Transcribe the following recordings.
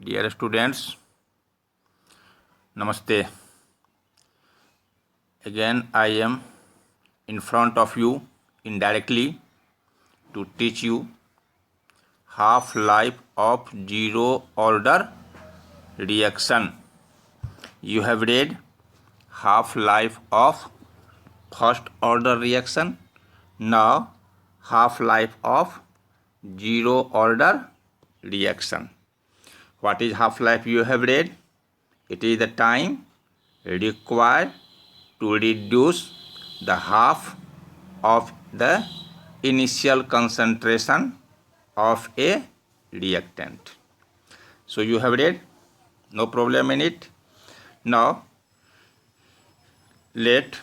Dear students, Namaste. Again, I am in front of you indirectly to teach you half-life of zero order reaction. You have read half-life of first order reaction. Now, half-life of zero order reaction. What is half-life you have read? It is the time required to reduce the half of the initial concentration of a reactant. So you have read, no problem in it. Now let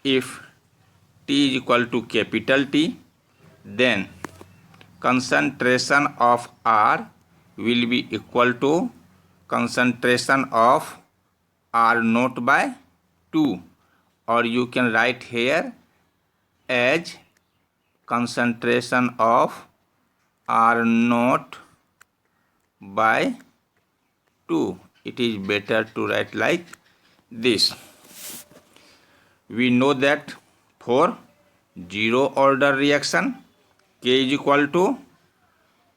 if T is equal to capital T, then concentration of R will be equal to concentration of R naught by 2, or you can write here as concentration of R naught by 2. It is better to write like this. We know that for zero order reaction, K is equal to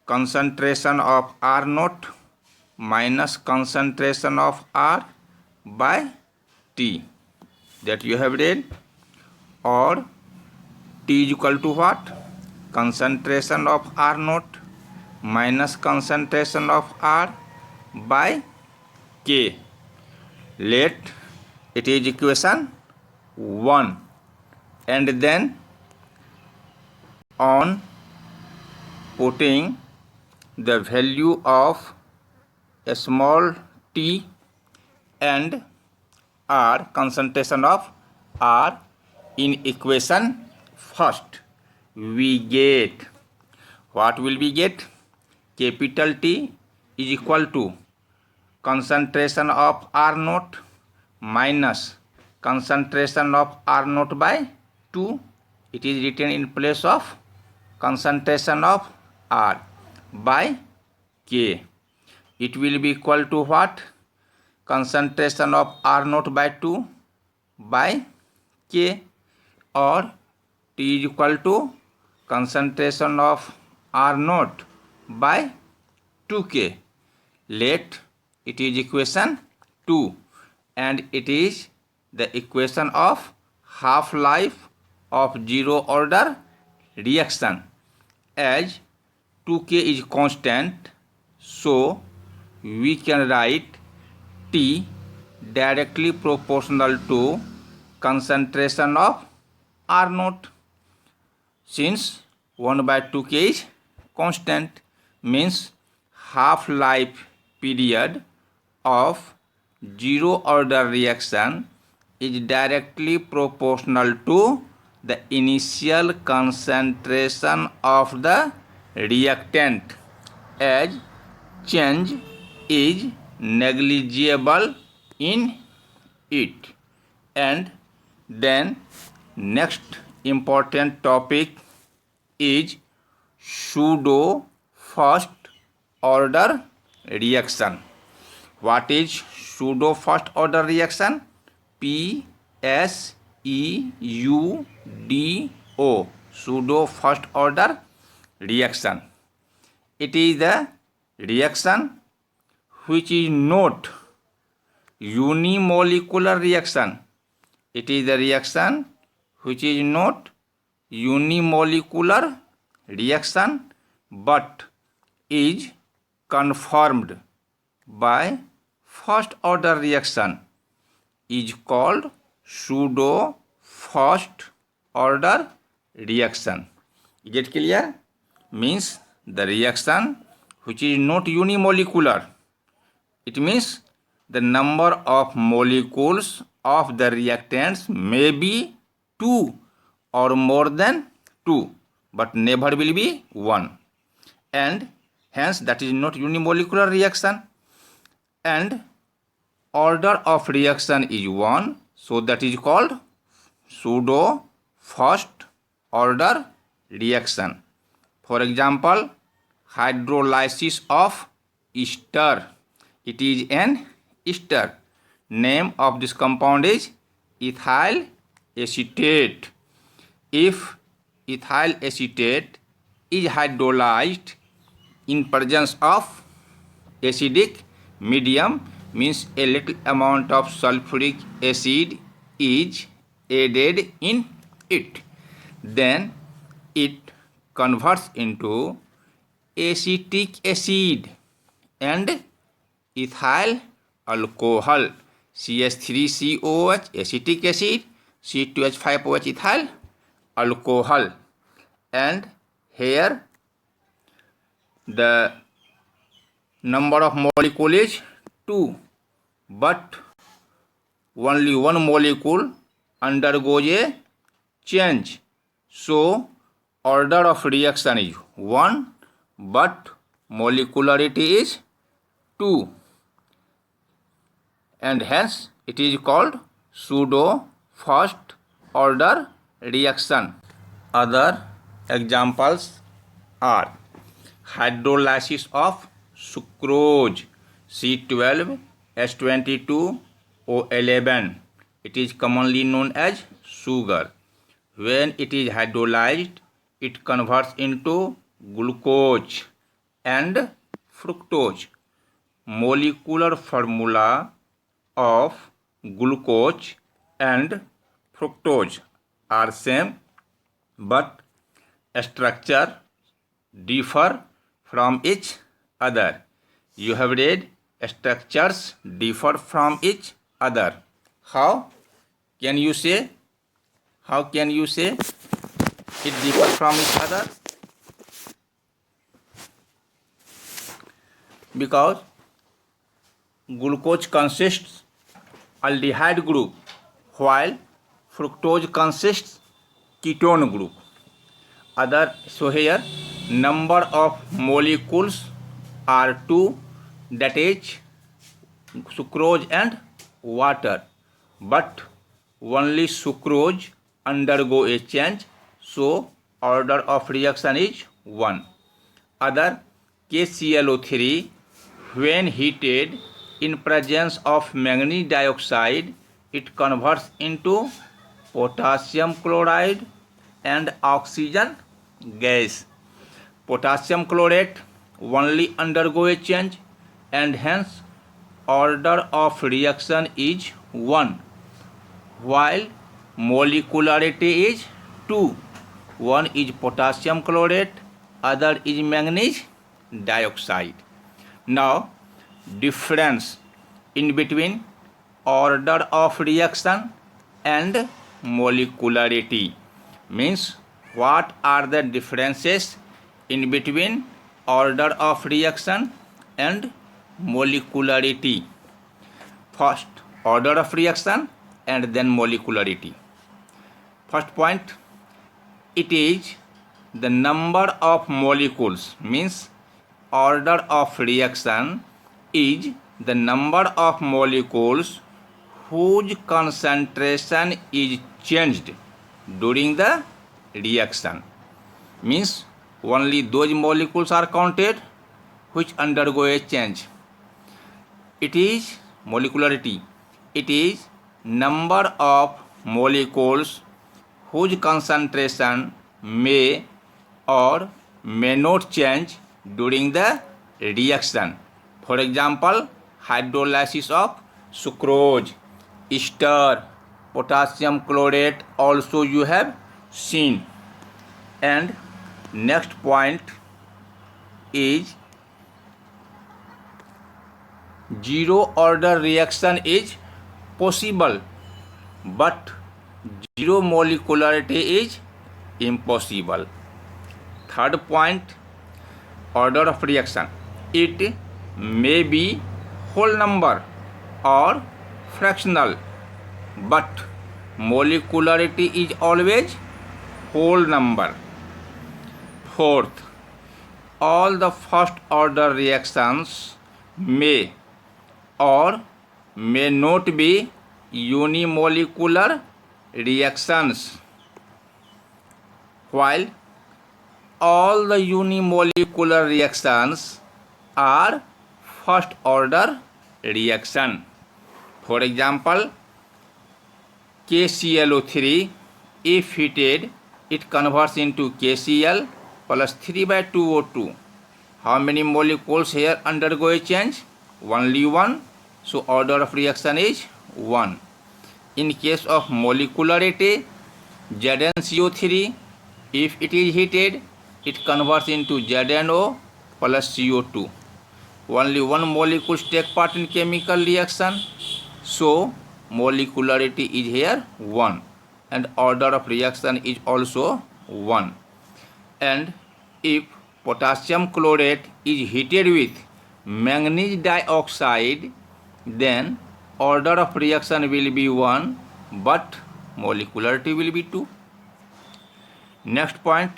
concentration of R naught minus concentration of R by T, that you have read, or T is equal to what? Concentration of R naught minus concentration of R by K. Let it is equation 1, and then on putting the value of a small t and R, concentration of R, in equation first, we get, what will we get? Capital T is equal to concentration of R naught minus concentration of R naught by 2. It is written in place of concentration of R by K. It will be equal to what? Concentration of R naught by 2 by K, or T is equal to concentration of R naught by 2K. Let it is equation 2, and it is the equation of half-life of zero order reaction. As 2K is constant, so we can write T directly proportional to concentration of R naught. Since 1 by 2K is constant, means half-life period of zero order reaction is directly proportional to the initial concentration of the reactant, as change is negligible in it. And then next important topic is pseudo first order reaction. What is pseudo first order reaction? PSEUDO, pseudo first order reaction. It is the reaction which is not unimolecular reaction. It is the reaction which is not unimolecular reaction, but is confirmed by first order reaction, is called pseudo first order reaction. Is it clear? Means the reaction which is not unimolecular. It means the number of molecules of the reactants may be 2 or more than 2, but never will be 1, and hence that is not unimolecular reaction. And order of reaction is 1, so that is called pseudo first order reaction. For example, hydrolysis of ester It is an ester. Name of this compound is ethyl acetate. If ethyl acetate is hydrolyzed in presence of acidic medium, means a little amount of sulfuric acid is added in it, then it converts into acetic acid and ethyl alcohol, CH3COH acetic acid, C2H5OH ethyl alcohol. And here the number of molecule is 2, but only one molecule undergoes a change. So order of reaction is 1, but molecularity is 2, and hence it is called pseudo first order reaction. Other examples are hydrolysis of sucrose, C12H22O11. It is commonly known as sugar. When it is hydrolyzed, it converts into glucose and fructose. Molecular formula of glucose and fructose are same, but structure differ from each other. You have read structures differ from each other. How can you say? How can you say it differs from each other? Because glucose consists aldehyde group, while fructose consists ketone group. So here number of molecules are 2, that is sucrose and water, but only sucrose undergo a change, so order of reaction is 1. Other KClO3, when heated in presence of manganese dioxide, it converts into potassium chloride and oxygen gas. Potassium chlorate only undergo a change, and hence order of reaction is 1, while molecularity is 2. One is potassium chlorate, other is manganese dioxide. Now difference in between order of reaction and molecularity, means what are the differences in between order of reaction and molecularity. First, order of reaction and then molecularity. First point, it is the number of molecules, means order of reaction is the number of molecules whose concentration is changed during the reaction, means only those molecules are counted which undergo a change. It is molecularity. It is number of molecules whose concentration may or may not change during the reaction. For example, hydrolysis of sucrose, ester, potassium chlorate also you have seen. And next point is zero order reaction is possible, but zero molecularity is impossible. Third point, order of reaction. It may be whole number or fractional, but molecularity is always whole number. Fourth, all the first order reactions may or may not be unimolecular reactions, while all the unimolecular reactions are first order reaction. For example, KClO3, if heated, it converts into KCl plus 3/2O2. How many molecules here undergo a change? Only one. So order of reaction is 1. In case of molecularity, ZnCO3, if it is heated, it converts into ZnO plus CO2. Only one molecule take part in chemical reaction. So molecularity is here 1 and order of reaction is also 1. And if potassium chlorate is heated with manganese dioxide, then order of reaction will be 1 but molecularity will be 2. Next point,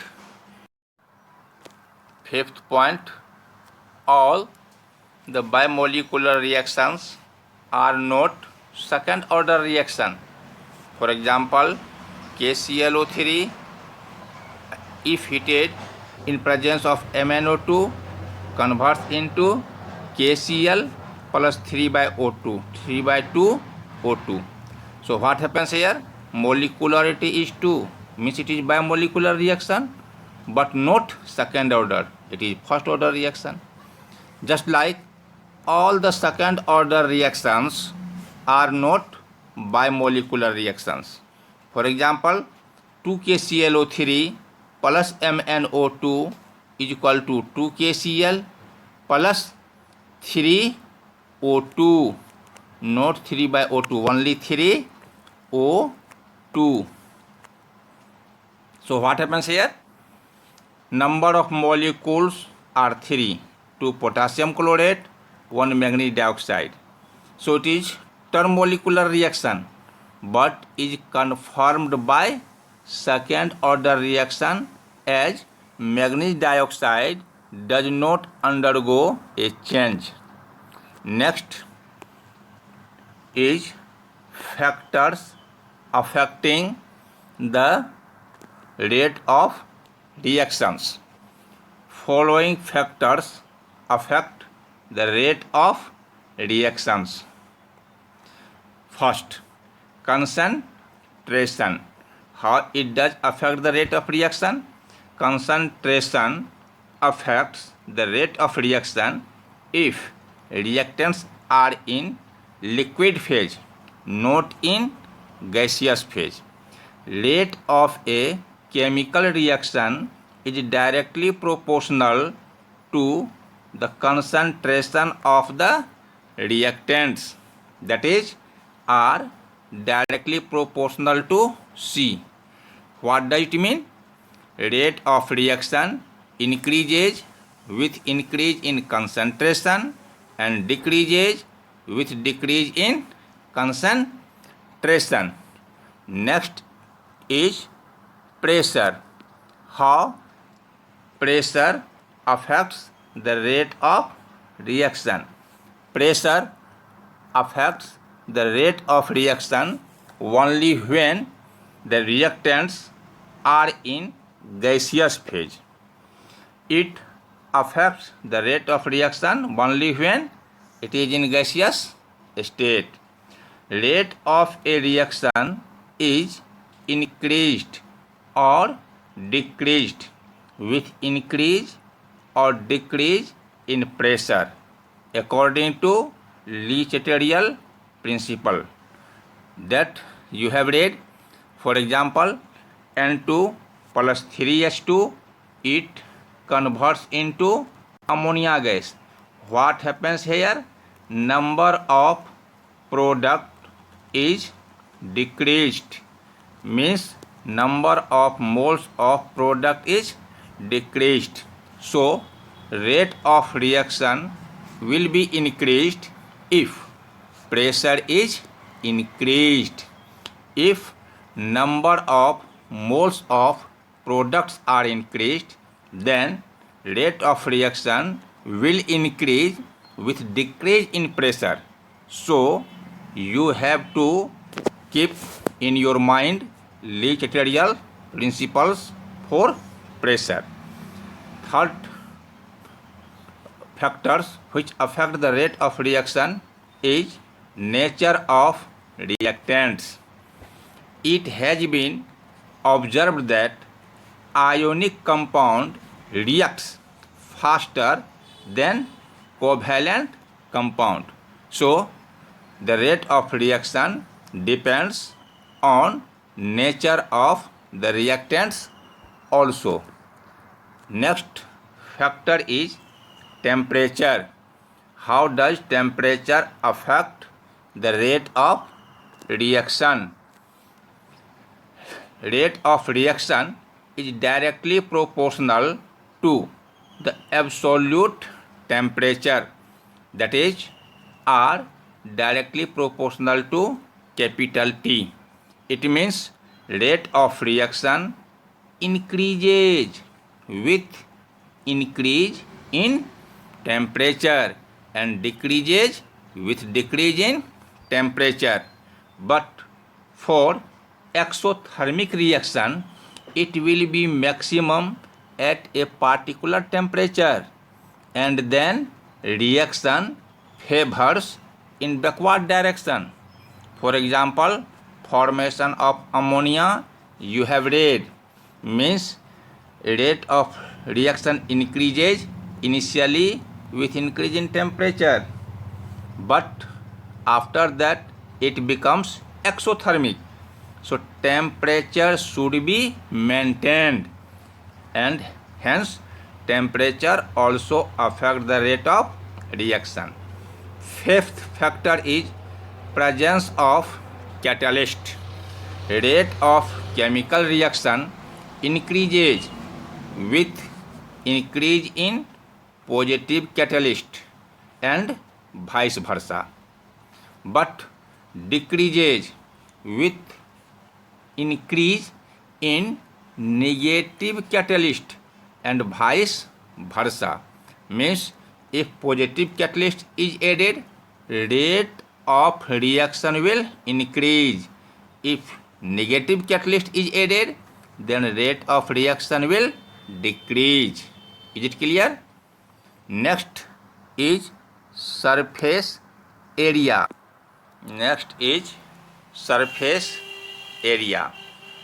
fifth point, all the bimolecular reactions are not second order reaction. For example, KClO3, if heated in presence of MnO2, converts into KCl plus 3/O2, 3/2O2. So what happens here? Molecularity is 2, means it is bimolecular reaction but not second order, it is first order reaction. Just like all the second order reactions are not bimolecular reactions. For example, 2KClO3 plus MnO2 is equal to 2KCl plus 3O2, not 3/O2, only 3O2. So what happens here? Number of molecules are 3, 2 potassium chlorate, 1 manganese dioxide. So it is termolecular reaction but is confirmed by second order reaction as manganese dioxide does not undergo a change. Next is factors affecting the rate of reactions. Following factors affect the rate of reactions. First, concentration. How it does affect the rate of reaction? Concentration affects the rate of reaction if reactants are in liquid phase, not in gaseous phase. Rate of a chemical reaction is directly proportional to the concentration of the reactants, that is are directly proportional to C. What does it mean? Rate of reaction increases with increase in concentration and decreases with decrease in concentration. Next is pressure. How pressure affects the rate of reaction? Pressure affects the rate of reaction only when the reactants are in gaseous phase. It affects the rate of reaction only when it is in gaseous state. Rate of a reaction is increased or decreased with increase or decrease in pressure according to Le Chatelier principle that you have read. For example, N2 plus 3H2, it converts into ammonia gas. What happens here? Number of product is decreased, means number of moles of product is decreased. So rate of reaction will be increased if pressure is increased. If number of moles of products are increased, then rate of reaction will increase with decrease in pressure. So you have to keep in your mind Le Chatelier principles for pressure. Third factors which affect the rate of reaction is nature of reactants. It has been observed that ionic compound reacts faster than covalent compound. So, the rate of reaction depends on nature of the reactants also. Next factor is temperature. How does temperature affect the rate of reaction? Rate of reaction is directly proportional to the absolute temperature, that is R directly proportional to capital T. It means rate of reaction increases with increase in temperature and decreases with decrease in temperature. But for exothermic reaction, it will be maximum at a particular temperature, and then reaction favors in backward direction. For example, formation of ammonia, you have read, means rate of reaction increases initially with increase in temperature, but after that it becomes exothermic. So temperature should be maintained, and hence temperature also affects the rate of reaction. Fifth factor is presence of catalyst. Rate of chemical reaction increases with increase in positive catalyst and vice versa, but decreases with increase in negative catalyst and vice versa. Means if positive catalyst is added, rate of reaction will increase. If negative catalyst is added, then rate of reaction will decrease. Is it clear? Next is surface area. Next is surface area.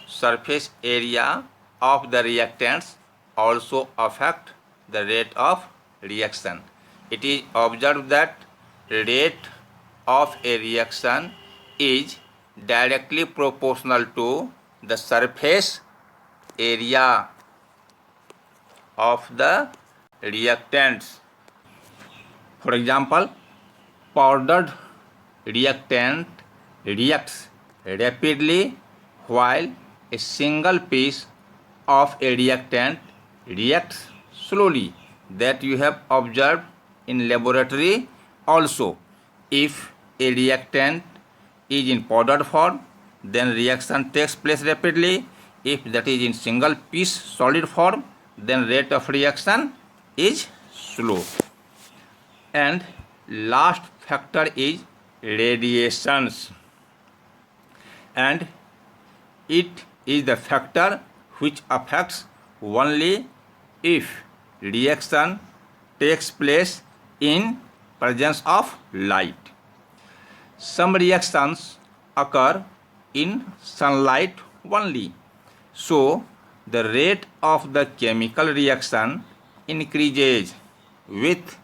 Surface area of the reactants also affect the rate of reaction. It is observed that rate of a reaction is directly proportional to the surface area of the reactants. For example, powdered reactant reacts rapidly while a single piece of a reactant reacts slowly. That you have observed in laboratory also. If a reactant is in powdered form, then reaction takes place rapidly. If that is in single piece solid form, then rate of reaction is slow. And last factor is radiations, and it is the factor which affects only if reaction takes place in presence of light. Some reactions occur in sunlight only, so the rate of the chemical reaction increases with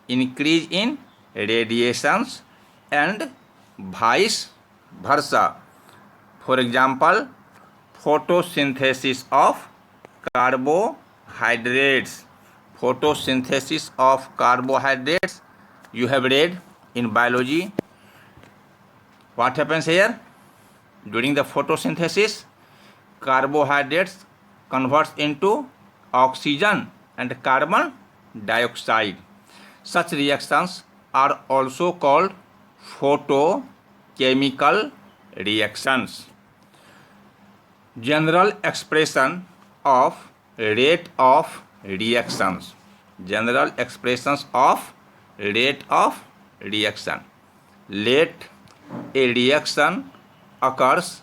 increase in radiations and vice versa. For example, photosynthesis of carbohydrates. Photosynthesis of carbohydrates, you have read in biology. What happens here? During the photosynthesis, carbohydrates converts into oxygen and carbon dioxide. Such reactions are also called photochemical reactions. General expression of rate of reactions. General expressions of rate of reaction. Let a reaction occurs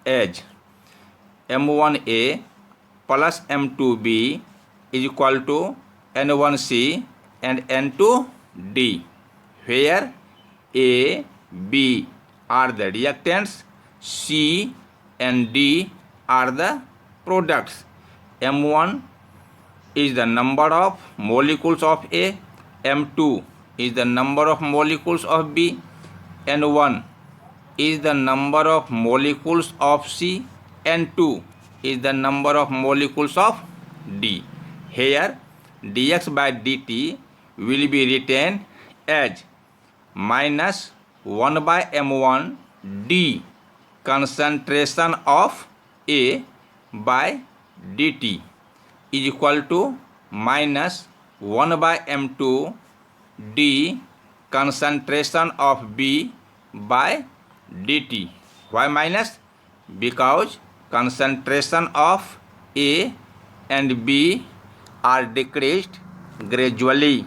as M1A plus M2B is equal to N1C and N2D, where A, B are the reactants, C and D are the products. M1 is the number of molecules of A, M2 is the number of molecules of B, N1 is the number of molecules of C, N2 is the number of molecules of D. Here dx by dt will be written as minus 1 by m1 d concentration of A by dt is equal to minus 1 by m2 d concentration of B by dt. Why minus? Because concentration of A and B are decreased gradually.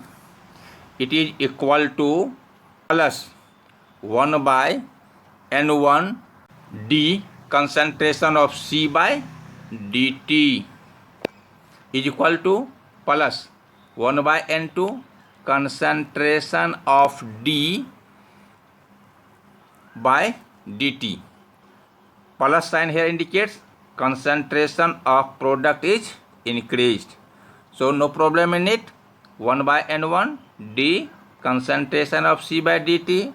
It is equal to plus 1 by N1 D concentration of C by dt is equal to plus 1 by N2 concentration of D by dt. Plus sign here indicates concentration of product is increased. So no problem in it. 1 by N1 D concentration of C by dt,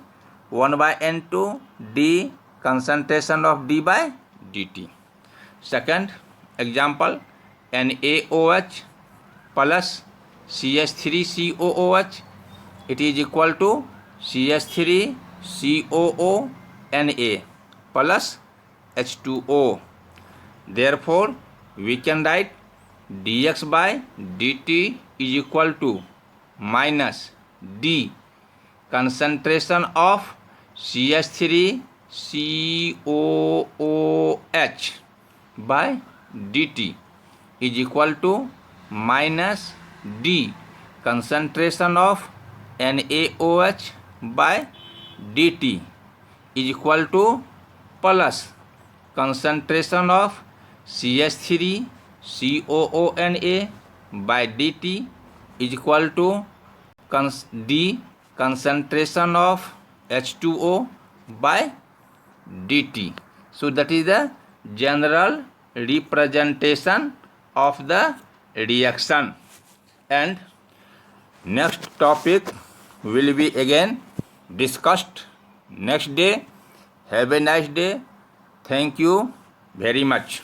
1 by N2 D concentration of D by dt. Second example, NaOH plus CH3COOH, it is equal to CH3COO Na plus H2O. Therefore we can write dx by dt is equal to minus D concentration of CH3COOH by dt is equal to minus D concentration of NaOH by dt is equal to plus concentration of CH3COONA by dt is equal to D concentration of H2O by dt. So that is the general representation of the reaction. And next topic will be again discussed next day. Have a nice day. Thank you very much.